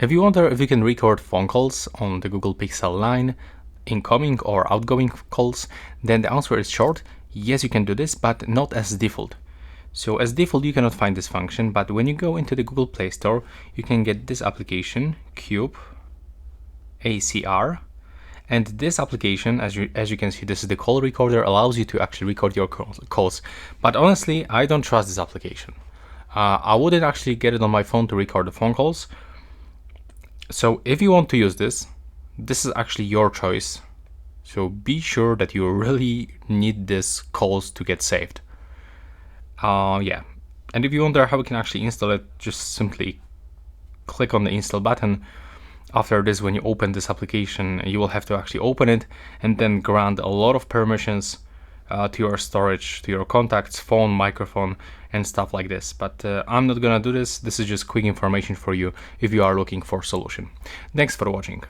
If you wonder if you can record phone calls on the Google Pixel 9, incoming or outgoing calls, then the answer is short. Yes, you can do this, but not as default. So as default, you cannot find this function, but when you go into the Google Play Store, you can get this application, Cube ACR. And this application, as you can see, this is the call recorder, allows you to actually record your calls. But honestly, I don't trust this application. I wouldn't actually get it on my phone to record the phone calls. So if you want to use this is actually your choice. So be sure that you really need these calls to get saved. Yeah. And if you wonder how we can actually install it, just simply click on the install button. After this, when you open this application, you will have to actually open it and then grant a lot of permissions to your storage, to your contacts, phone, microphone, and stuff like this. But I'm not gonna do this. This is just quick information for you if you are looking for a solution. Thanks for watching.